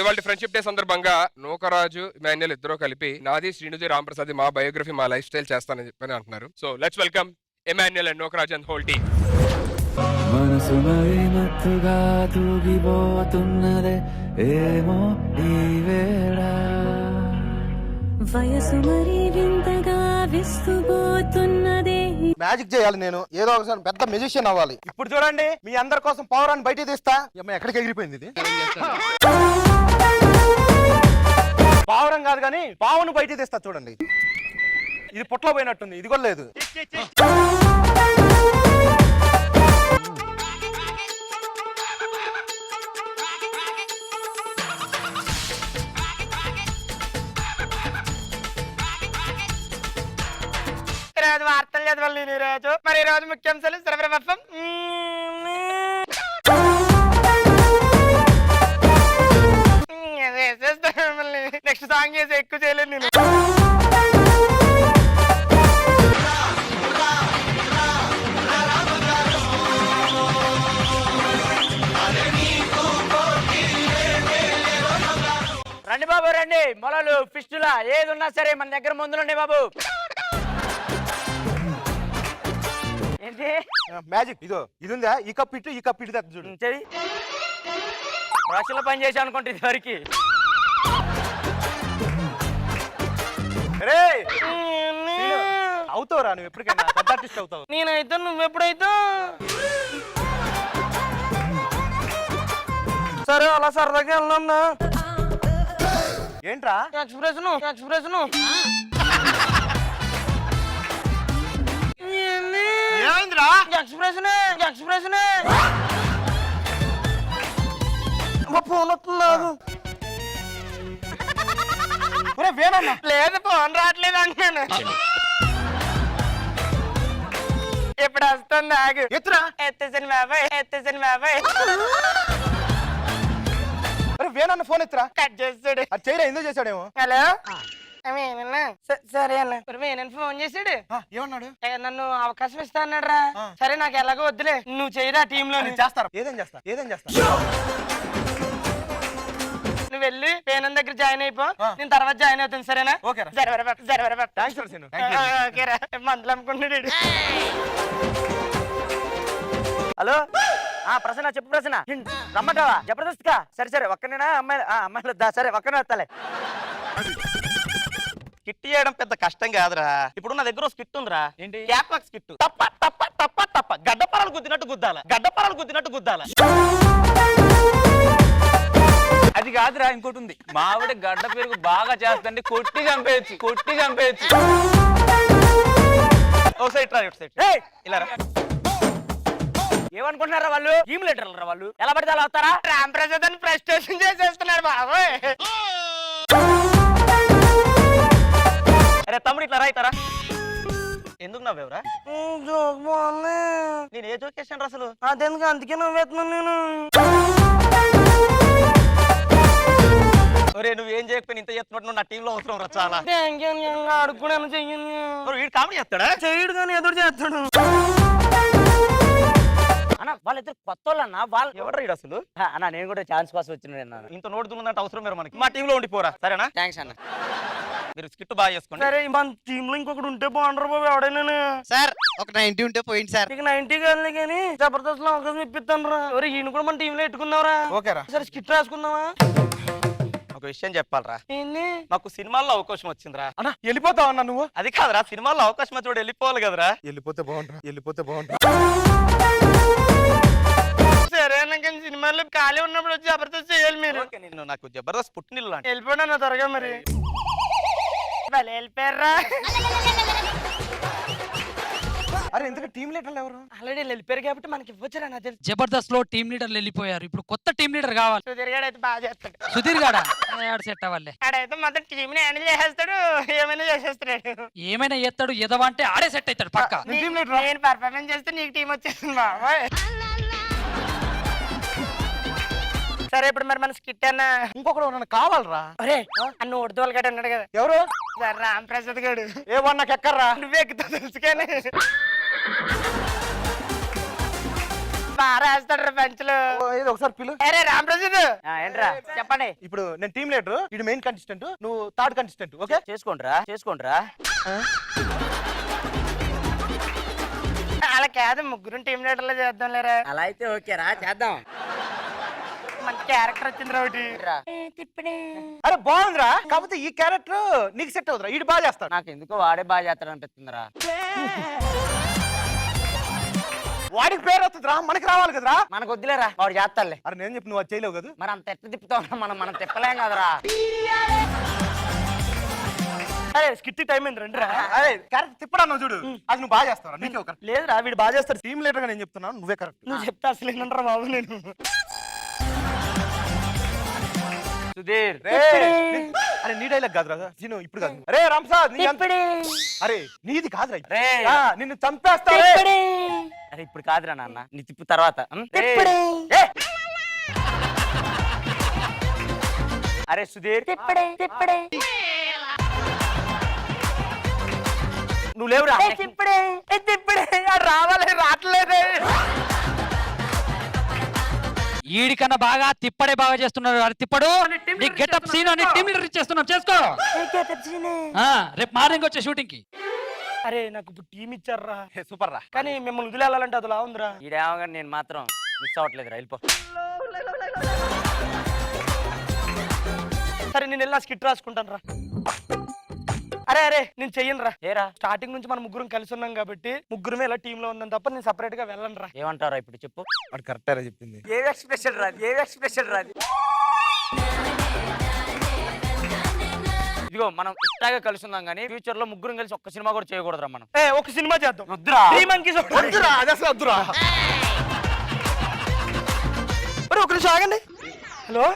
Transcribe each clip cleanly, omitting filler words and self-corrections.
ఇవాళ friendship day సందర్భంగా Nookaraju Emmanuel ఇద్దరు కలిపి నాది శ్రీనుది రాంప్రసాద్ మా బయోగ్రఫీ మా లైఫ్ స్టైల్ చేస్తానని చెప్పని అంటున్నారు. So let's welcome Emmanuel and Nookaraju and whole team. మనసు మరి మత్తుగా తూగిపోతున్నదే ఏమో ఈ వేళ, వయసు మరి వింతగా విస్తుపోతున్నదే. మ్యాజిక్ చేయాలి, నేను ఏదో ఒకసారి పెద్ద మ్యూజిషియన్ అవ్వాలి. ఇప్పుడు చూడండి మీ అందరి కోసం పౌరాన్ని బయటికి తీస్తా. ఎక్కడికి ఎగిరిపోయింది ఇది? పావురం కాదు కానీ పావును బయటికి తీస్తా చూడండి. ఇది పుట్లో పోయినట్టుంది, ఇది కూడా లేదు. వార్తలు చదవాలి నేను ఈరోజు. మరి ఈ రోజు ముఖ్యాంశాలు సర్వప్రథం నెక్స్ట్ సాంగ్ చేసి ఎక్కువ చేయలేదు నేను. రండి బాబు రండి, మొలలు ఫిస్టులా ఏది ఉన్నా సరే మన దగ్గర ముందులండి బాబు. ఏంటి మ్యాజిక్ ఇదో ఇది ఉందా? ఈ కప్ ఇటు ఈ కప్ ఇటు చూడు. చెయ్యి రాష్ట్రంలో పని చేసి అనుకుంటే ఇది వరకు అవుతావురా నువ్వు, ఎప్పటికైనా పెద్ద ఆర్టిస్ట్ అవుతావు. నేనైతే నువ్వెప్పుడైతే సరే అలా సరదాగా వెళ్ళన్నా. ఏంట్రా ఎక్స్ప్రెషన్ ఎక్స్ప్రెషన్ ఏమైందిరా? ఎక్స్ప్రెషన్ ఎక్స్ప్రెషన్ ఫోన్ వస్తుందా? లేదు ఫోన్ రావట్లేదు అంటున్నాను. ఇప్పుడు వస్తుంది ఆగు. ఎత్తురా. ఎత్తేసాను బాబాయ్, ఎత్తేసాను బాబాయ్. వేణన్న ఫోన్ ఎత్తురా. కట్ చేస్తాడు. అది చేయరా, ఎందుకు చేశాడేమో. హలో సరే అన్న నేను ఫోన్ చేసాడు. ఏమన్నాడు? నన్ను అవకాశం ఇస్తా అన్నాడు రా. సరే నాకు ఎలాగో వద్దులే, నువ్వు చేయరా టీమ్ లో. చేస్తారా? ఏదేం చేస్తా, ఏదేం చేస్తా. నువ్వు వెళ్ళి పేనం దగ్గర జాయిన్ అయిపో, నేను తర్వాత జాయిన్ అవుతాను. సరేనా? మందులు అమ్ముకుంటున్నాడు. హలో ప్రసన్న చెప్పు. ప్రసన్న రమ్మంటావా? జబర్దస్త్ గా? సరే సరే ఒక్కనేనా అమ్మాయిలు సరే ఒక్కనే వస్తాలే. స్కిట్ చేయడం పెద్ద కష్టం కాదురా. ఇప్పుడు నా దగ్గర స్కిట్ ఉందిరా. ఏంటి? Cap box skit. తప్ప తప్ప తప్ప తప్ప గడ్డపరాలు గుద్దినట్టు గుద్దాల, గడ్డపరాలు గుద్దినట్టు గుద్దాల. అది కాదురా, ఇంకోటి ఉంది. మావిడ గడ్డ పెరుగు బాగా చేస్తండి, కొట్టి చంపేయచ్చు, కొట్టి చంపేయచ్చు. ఓ సైడ్ రా, సైడ్ ఇలా రా. ఏమనుకుంటున్నారా వాళ్ళు? టీమ్ లీడర్లు రా వాళ్ళు. ఎలా పడితే అలా వస్తారా? రాంప్రసాద్ అని ఫ్రస్ట్రేషన్ చేసేస్తున్నారు బాబోయ్. అరే తమ్ముడు ఇట్లా రాయితారా. ఎందుకు నవ్వేవరా? నేను ఏ జోక్ చేశాను అసలు? అదెందుకు, అందుకే నవ్వేస్తున్నాను నేను. ఒరే నువ్వేం చేయకపోయినా ఇంత చేస్తున్నట్టు నా టీంలో అవసరం రా చాలా. అడుగున్నాను చెయ్యను. వీడు కామెడీ చేస్తాడా? చేయడు కానీ ఎదురు చేస్తాడు. అన్న వాళ్ళిద్దరు కొత్త వాళ్ళన్నా. వాళ్ళు ఎవరు వీడు అసలు? అన్న నేను కూడా ఛాన్స్ కోసం వచ్చిన. ఇంత నోటు దున్నదంటే అవసరం మీరు మనకి. మా టీంలో ఉండిపోరా సరేనా? థ్యాంక్స్ అన్న. మీరు స్కిట్ బాగా చేసుకోండి. సరే మన టీమ్ లో ఇంకొకటి ఉంటే బాగుంటారు బాబు. ఎవడైనా సార్ ఒక 90 ఉంటే పోయింది సార్. ఇక 90 కాదులే కానీ జబర్దస్త్ లో అవకాశం ఇప్పిస్తాను రా. ఎవరు ఈయన కూడా మన టీమ్ లో పెట్టుకున్నావురా. ఓకేరా. సరే స్కిట్ రాసుకుందామా? ఒక విషయం చెప్పాలరా. ఏంది? మాకు సినిమాల్లో అవకాశం వచ్చిందిరా. అన్నా వెళ్ళిపోతావు అన్నా నువ్వు? అది కాదురా, సినిమాల్లో అవకాశం వచ్చి వెళ్ళిపోవాలి కదరా. వెళ్ళిపోతే బాగుంటా, వెళ్ళిపోతే బాగుంటా. సరే అన్న కానీ సినిమాల్లో ఖాళీ ఉన్నప్పుడు వచ్చి జబర్దస్త్ చేయాలి మీరు. నేను నాకు జబర్దస్త్ పుట్టినిల్లు లాంటి. వెళ్ళిపోయినా నా త్వరగా మరి. వెళ్ళిపోయారా? అరే ఎందుకు టీమ్ లీడర్లు ఎవరు? ఆల్రెడీ వెళ్ళిపోయారు కాబట్టి మనకి ఇవ్వచ్చురా. నా తెలుసు జబర్దస్త్ లో టీమ్ లీడర్లు వెళ్ళిపోయారు. ఇప్పుడు కొత్త టీమ్ లీడర్ కావాలి. సుధీర్ గాడు అయితే బాగా చేస్తాడు. సుధీర్ గాడా? సెట్ అవ్వాలి. ఆడైతే మొత్తం టీమ్ ని హ్యాండిల్ చేసేస్తాడు, ఏమైనా చేసేస్తాడు. ఏమైనా ఎత్తాడు ఎదవంటే ఆడే సెట్ అవుతాడు పక్క. నేను పర్ఫార్మెన్స్ చేస్తే నీకు టీం వచ్చేస్తుంది బాబాయ్. సరే ఇప్పుడు మరి మన స్కిట్ అన్న ఇంకొకడు నన్ను కావాలరా. అరే అన్న ఉడతోలు గడ అన్నాడు కదా. ఎవరు? సార్ రాంప్రసాద్ గారు. ఏమన్నా నాకు ఎక్కర్రా. నువ్వే ఎక్కుతావు తెలుసు కానీ. బాగా రాస్తాడు పంచులు. ఏదో ఒకసారి పిలు. అరే రామప్రసాద్ ఏంట్రా చెప్పండి. ఇప్పుడు నేను టీమ్ లీడర్, ఇది మెయిన్ కంటెస్టెంట్, నువ్వు థర్డ్ కంటెస్టెంట్. ఓకే చేసుకోండిరా అలా కాదు, ముగ్గురు టీమ్ లీడర్లో చేద్దాం లేరా. అలా అయితే ఓకేరా, చేద్దాం. మంచి క్యారెక్టర్ వచ్చింది ఒకటి. అరే బాగుందిరా, కాకపోతే ఈ క్యారెక్టర్ నీకు సెట్ అవుతురా, ఇది బాగా చేస్తాడు. నాకు ఎందుకో వాడే బాగా చేస్తాడు అనిపిస్తుందిరా. వాడికి పేరు వస్తుందిరా, మనకి రావాలి కదరా. మనకు వద్దులేరా, వాడు చేస్తాడులే. అరే నేను చెప్పి నువ్వు అది చేయలేవు కదా. మరి అంత ఎట్లా తిప్పుతావు, మనం తిప్పలేం కదరా. అరే స్కిట్ టైం అయింది రండిరా. అరే క్యారెక్టర్ తిప్పడా చూడు, అది నువ్వు బాగా చేస్తావు. నీకే ఒక లేదురా వీడు బాగా చేస్తాడు. టీమ్ లీడర్ గా నేను చెప్తున్నాను, నువ్వే కరెక్ట్. నువ్వు చెప్తా అసలు ఏంటరా బాబు. నేను సుధీర్ అరే నీ డైలాగ్ కాదురా సీను, ఇప్పుడు కాదు. అరే రాంప్రసాద్ నీ అరే నీది కాదురా, నిన్ను చంపేస్తా. అరే ఇప్పుడు కాదురా నాన్న, నీ తిప్పు తర్వాత. అరే సుధీర్ నువ్వు లేవురా. రావాలి రావట్లేదు. ఈడికన్నా బాగా తిప్పడే బాగా చేస్తున్నారు. అది తిప్పడు నీ గెటప్ సీన్ అని టీమ్ లీడర్ ఇచ్చేస్తున్నాం, చేసుకో. రేపు మార్నింగ్ వచ్చే షూటింగ్ కి. అరే నాకు ఇప్పుడు టీం ఇచ్చారా, సూపర్ రా. కానీ మిమ్మల్ని వదిలేయాలంటే అదిలా ఉందిరా. ఈడేమో నేను మాత్రం మిస్ అవ్వట్లేదురా, వెళ్ళిపో. సరే నేను వెళ్ళి స్కిట్ రాసుకుంటాను రా. అరే నేను చెయ్యను రా. ఏరా స్టార్టింగ్ నుంచి మనం ముగ్గురం కలిసి ఉన్నాం కాబట్టి ముగ్గురమే ఇలా టీమ్ లో ఉందని తప్ప నేను సెపరేట్ గా వెళ్ళను రా. ఏమంటారా ఇప్పుడు చెప్పు. వాడు కరెక్టేరా చెప్పింది. ఏ ఎక్స్ప్రెషన్ రాదు. ఇదిగో మనం ఇష్టాగా కలిసి ఉన్నాం కానీ ఫ్యూచర్ లో ముగ్గురం కలిసి ఒక్క సినిమా కూడా చేయకూడదురా మనం. ఒక సినిమా చేద్దాం. వద్దురా అది అసలు వద్దురా. ఒక నిమిషం ఆగండి. హలో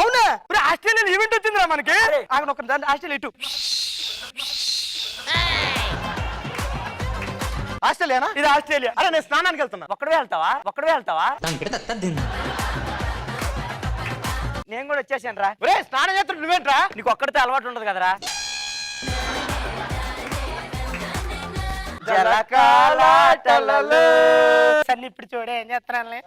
అవునా, ఇప్పుడు ఆస్ట్రేలియా ఈవెంట్ వచ్చిందిరా మనకి. ఆగండి ఒక ఆస్ట్రేలియా ఇటు. ఆస్ట్రేలియానా? ఇది ఆస్ట్రేలియా. అరే నేను స్నానానికి వెళ్తున్నా. ఒక్కడే వెళ్తావా? నేను కూడా వచ్చేసాను రా. ఒరే స్నానం చేస్తాడు నువ్వేంట్రా? నీకు ఒక్కడితే అలవాటు ఉండదు కదరా. సన్ని ఇప్పుడు చూడే ఏం చేస్తున్నాను.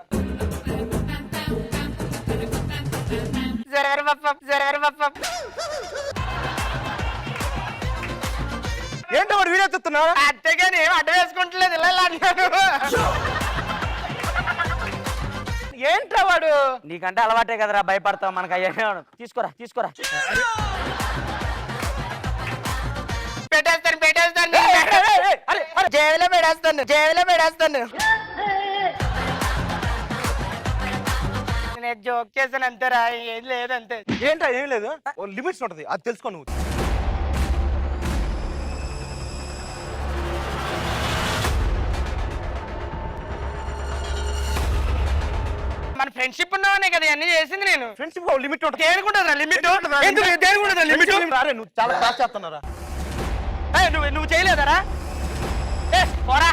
ఏంటో వాడు వీడియో చూస్తున్నావు? అంతేగాని ఏం అడ్డ వేసుకుంటలేదు. ఇలా అన్నాడు. ఏంట్రా వాడు? నీకంటే అలవాటే కదరా, భయపడతావు. మనకు అయ్యా తీసుకోరా. పెట్టేస్తాను. జేబులో పెడేస్తాను. నేను జోక్ చేశాను అంతేరా, ఏం లేదంతే. ఏంట్రా ఏం లేదు, లిమిట్స్ ఉంటది, అది తెలుసుకో నువ్వు. మన ఫ్రెండ్షిప్ ఉన్నావనే కదా అన్ని చేసింది. నేను ఫ్రెండ్షిప్ లిమిట్ ఉంటుంది. దేనికుంటుందా లిమిట్? లిమిట్ నువ్వు చాలా క్లాస్ చేస్తున్నారా? నువ్వు చేయలేదరా? పోరా.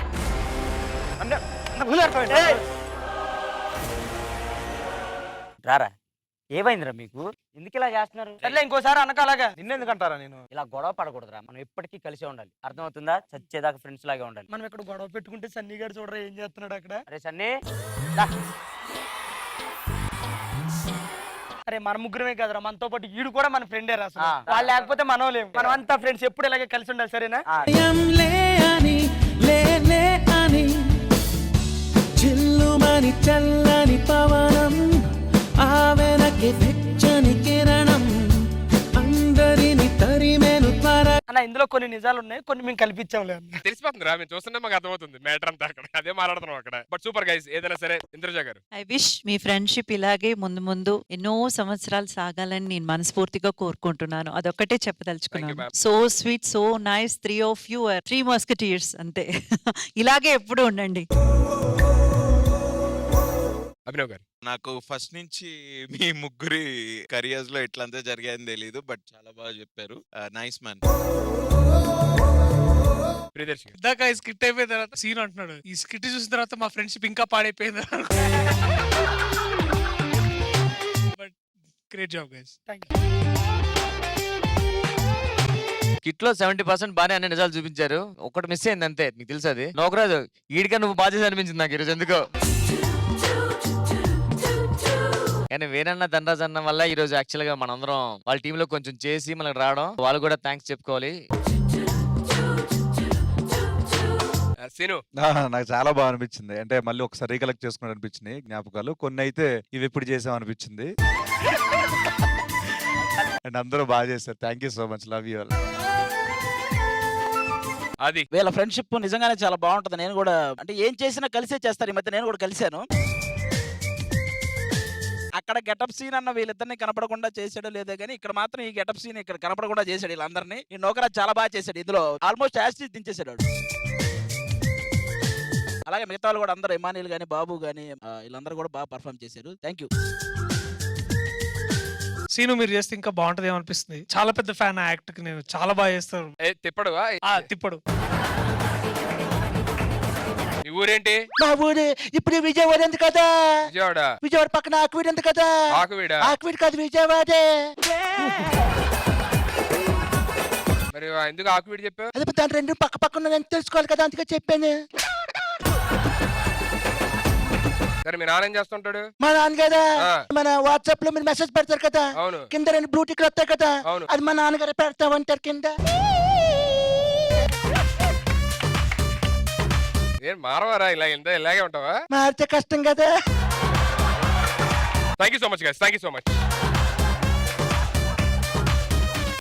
రారా, ఏమైందిరా మీకు? ఎందుకు ఇలా చేస్తున్నారు? సర్లే ఇంకోసారి అనక అలాగా. నిన్నెందుకంటారా? నేను ఇలా గొడవ పడకూడదురా, మనం ఎప్పటికీ కలిసే ఉండాలి. అర్థమవుతుందా? చచ్చేదాకా ఫ్రెండ్స్ లాగా ఉండాలి. మనం ఇక్కడ గొడవ పెట్టుకుంటే సన్నీ గారు చూడరా ఏం చేస్తున్నాడు అక్కడ. అరే సన్నీ, అరే మన ముగ్గురమే కదరా, మనతో పాటు ఈడు కూడా మన ఫ్రెండే రా. వాళ్ళు లేకపోతే మనం లేము. మనం అంతా ఫ్రెండ్స్ ఎప్పుడు ఇలాగే కలిసి ఉండాలి, సరేనా? చిల్లుమని చల్లని పవనం, ఆవెనకి వెచ్చని కిరణం, అందరిని తరిమేను త్వర. అన్న ఇందులో కొన్ని నిజాలు ఉన్నాయి, కొన్ని మేము కల్పించాంలే. తెలిసిపోతుంది రా, మేము చూస్తుంటే మాకు అర్థమవుతుంది మ్యాటర్ అంతా. అక్కడ అదే మాట్లాడుతున్నాం అక్కడ. But super guys. ఏదైనా సరే ఇంద్రజ గారు, ఐ విష్ మీ ఫ్రెండ్షిప్ ఇలాగే ముందు ముందు ఎన్నో సంవత్సరాలు సాగాలని నేను మనస్ఫూర్తిగా కోరుకుంటున్నాను. అదొక్కటే చెప్పదలుచుకున్నాను. So sweet, so nice. 3 of you are 3 musketeers అంతే. ఇలాగే ఎప్పుడు ఉండండి. అభినవ్ గారు, నాకు ఫస్ట్ నుంచి మీ ముగ్గురి కెరియర్స్ లో ఎట్లంతా జరిగాయని తెలీదు, బట్ చాలా బాగా చెప్పారు. Nice man. ప్రియదర్శి గారు, ఇందాక ఈ స్కిట్ అయిపోయిన తర్వాత సీన్ అంటున్నాడు, ఈ స్కిట్ చూసిన తర్వాత మా ఫ్రెండ్షిప్ ఇంకా పాడైపోయింది. But great job guys. Kit లో 70% బానే అన్ని నిజాలు చూపించారు. ఒకటి మిస్ అయింది అంతే, మీకు తెలుసు అది. నోకరాజు ఈడిగా నువ్వు బాధ్యత అనిపించింది నాకు ఈరోజు ఎందుకో. కానీ వేనన్న ధనరాజ్ అన్న వల్ల ఈ రోజు యాక్చువల్ గా మనందరం వాళ్ళ టీమ్ లో కొంచెం చేసి మనకు రావడం, వాళ్ళు కూడా థ్యాంక్స్ చెప్పుకోవాలి. సీను నాకు చాలా బాగా అనిపించింది. అంటే మళ్ళీ ఒకసారి రీకలెక్ట్ చేసుకుని అనిపించింది జ్ఞాపకాలు. కొన్ని అయితే ఇవి ఎప్పుడు చేసాం అనిపించింది. అండ్ అందరూ బాగా చేశారు. Thank you so much. Love you all. అది వీళ్ళ ఫ్రెండ్షిప్ నిజంగానే చాలా బాగుంటది. నేను కూడా అంటే ఏం చేసినా కలిసే చేస్తారు. ఈ మధ్య నేను కూడా కలిశాను. అక్కడ గెటప్ సీన్ అన్న వీళ్ళిద్దరిని కనపడకుండా చేసాడో లేదో కానీ ఇక్కడ మాత్రం ఈ గెటప్ సీన్ ఇక్కడ కనపడకుండా చేశాడు వీళ్ళందరినీ. ఈ నోకరాజ్ చాలా బాగా చేశాడు. ఇందులో ఆల్మోస్ట్ యాస్టీస్ దించేశాడు. అలాగే మిగతా వాళ్ళు కూడా అందరూ ఇమానియల్ గానీ బాబు గానీ వీళ్ళందరూ కూడా బాగా పర్ఫామ్ చేశారు. Thank you. సీను మీరు చేస్తే ఇంకా బాగుంటది అనిపిస్తుంది. చాలా పెద్ద ఫ్యాన్ యాక్ట్ కి. నేను చాలా బాగా చేస్తారు. తిప్పడు తిప్పడు. ఈ ఊరేంటి? మా ఊరు ఇప్పుడు విజయవాడ ఉంది కదా. విజయవాడ. విజయవాడ పక్కన ఆకువీడు ఉంది కదా. ఆకువీడ. ఆకువీడు కాదు విజయవాడే. మరి ఎందుకు ఆకువీడు చెప్పావు? అదే దాని రెండు పక్క పక్కన తెలుసుకోవాలి కదా, అందుకే చెప్పాను. సరే మీ నాన్న ఏం చేస్తుంటాడు? మా నాన్నగారు మన వాట్సాప్ లో మీరు మెసేజ్ పెడతారు కదా, అవును. కింద రెండు బ్లూటిక్లు వస్తాయి కదా, అవును. అది మా నాన్నగారు పెడతా ఉంటారు కింద. ఏం మారవారా? ఇలాగే ఉంటావా? మారితే కష్టం కదా. Thank you so much guys. Thank you so much.